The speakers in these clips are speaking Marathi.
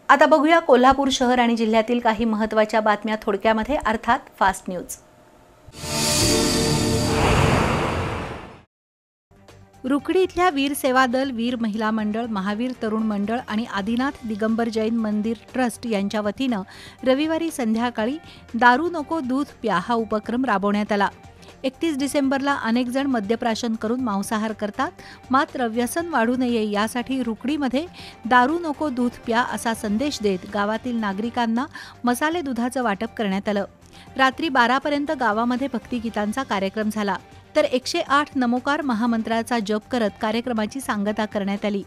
आता बघूया कोल्हापूर शहर आणि जिल्ह्यातील काही महत्त्वाच्या बातम्या थोडक्यामध्ये, अर्थात फास्ट न्यूज। रुकडी इथल्या वीर सेवा दल, वीर महिला मंडळ, महावीर तरुण मंडळ आणि आदिनाथ दिगंबर जैन मंदिर ट्रस्ट यांच्या वतीनं रविवारी संध्याकाळी दारू नको दूध प्या हा उपक्रम राबवण्यात आला। 31 डिसेंबरला अनेक जण मद्यप्राशन करून मांसाहार करतात, मात्र व्यसन वाढू नये यासाठी रुकडीमध्ये दारू नको दूध प्या असा संदेश देत गावातील नागरिकांना मसाले दुधाचं वाटप करण्यात आलं। रात्री 12 पर्यंत गावामध्ये भक्तिगीतांचा कार्यक्रम झाला, तर 108 नमोकार महामंत्राचा जप करत कार्यक्रमाची सांगता करण्यात आली।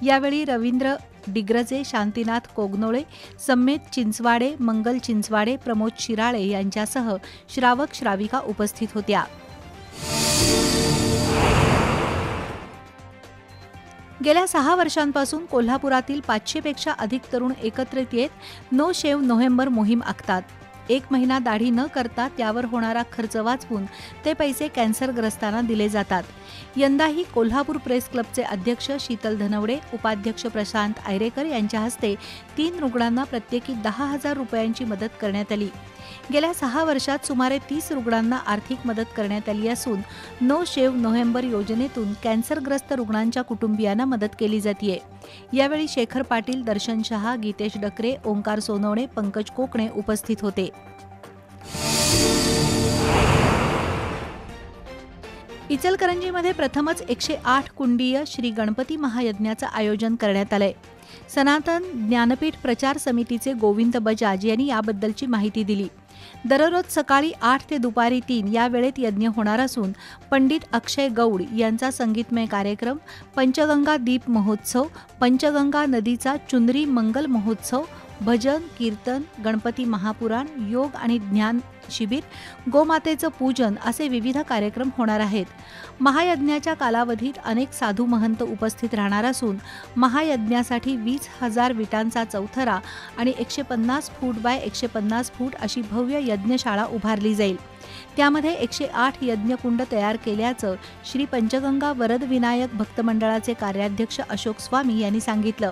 यावेळी रवींद्र डिग्रजे, शांतीनाथ कोगनोळे, सम्मेत चिंचवाडे, मंगल चिंचवाडे, प्रमोद शिराळे यांच्यासह श्रावक श्राविका उपस्थित होत्या। गेल्या 6 वर्षांपासून कोल्हापुरातील 500 पेक्षा अधिक तरुण एकत्रित येत नो शेव नोव्हेंबर मोहीम आखतात। 1 महिना दाढी न करता त्यावर होणारा खर्च वाचवून ते पैसे कॅन्सरग्रस्तांना दिले जातात। यंदाही कोल्हापूर प्रेस क्लबचे अध्यक्ष शीतल धनवडे, उपाध्यक्ष प्रशांत आयरेकर यांच्या हस्ते 3 रुग्णांना प्रत्येकी 10,000 रुपयांची मदत करण्यात आली। गेल्या 6 वर्षात सुमारे 30 रुग्णांना आर्थिक मदत करण्यात आली असून नो शेव नोव्हेंबर योजनेतून कॅन्सरग्रस्त रुग्णांच्या कुटुंबियांना मदत केली जाते। यावेळी शेखर पाटील, दर्शन शहा, गीतेश डकरे, ओंकार सोनवणे, पंकज कोकणे उपस्थित होते। इचलकरंजीमध्ये प्रथमच 108 कुंडीय श्री गणपती महायज्ञाचं आयोजन करण्यात आलंय। सनातन ज्ञानपीठ प्रचार समितीचे गोविंद बजाज यांनी याबद्दलची माहिती दिली। दररोज सकाळी 8 ते दुपारी 3 या वेळेत यज्ञ होणार असून पंडित अक्षय गौड यांचा संगीतमय कार्यक्रम, पंचगंगा दीप महोत्सव, पंचगंगा नदीचा चुंदरी मंगल महोत्सव, भजन, कीर्तन, गणपती महापुराण, योग आणि ज्ञान शिबिर, गोमातेचं पूजन असे विविध कार्यक्रम होणार आहेत। महायज्ञाच्या कालावधीत अनेक साधू महंत उपस्थित राहणार असून महायज्ञासाठी 20,000 विटांचा चौथरा आणि 150 फूट बाय 150 फूट अशी भव्य यज्ञशाळा उभारली जाईल। त्यामध्ये 108 यज्ञकुंड तयार केल्याचं श्री पंचगंगा वरद विनायक भक्त मंडळाचे कार्याध्यक्ष अशोक स्वामी यांनी सांगितलं।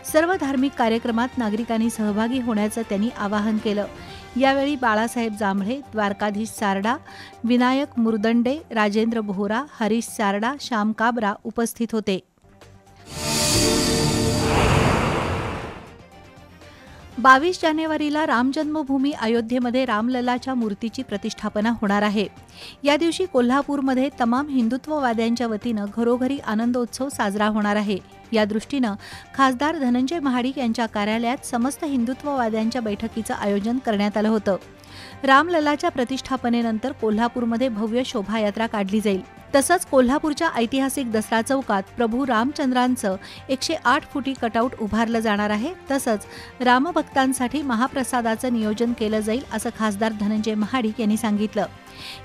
सर्व धार्मिक कार्यक्रमात नागरिकांनी सहभागी होण्याचं त्यांनी आवाहन केलं। यावेळी बाळासाहेब जांभळे, द्वारकाधीश सारडा, विनायक मुरदंडे, राजेंद्र बोहरा, हरीश सारडा, श्याम काबरा उपस्थित होते। 22 जानेवारीला राम जन्मभूमी अयोध्येमध्ये रामललाच्या मूर्तीची प्रतिष्ठापना होणार आहे। या दिवशी कोल्हापूरमध्ये तमाम हिंदुत्ववाद्यांच्या वतीनं घरोघरी आनंदोत्सव साजरा होणार आहे। या दृष्टीनं खासदार धनंजय महाडिक यांच्या कार्यालयात समस्त हिंदुत्ववाद्यांच्या बैठकीचं आयोजन करण्यात आलं होतं। रामललाच्या प्रतिष्ठापनेनंतर कोल्हापूरमध्ये भव्य शोभायात्रा काढली जाईल। तसंच कोल्हापूरच्या ऐतिहासिक दसरा चौकात प्रभू रामचंद्रांचं 108 फुटी कटआउट उभारलं जाणार आहे। तसंच रामभक्तांसाठी महाप्रसादाचं नियोजन केलं जाईल असं खासदार धनंजय महाडिक यांनी सांगितलं।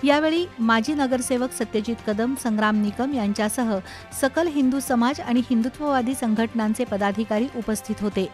यावेळी माजी नगरसेवक सत्यजित कदम, संग्राम निकम यांच्यासह सकल हिंदू समाज आणि हिंदुत्ववादी संघटनांचे पदाधिकारी उपस्थित होते।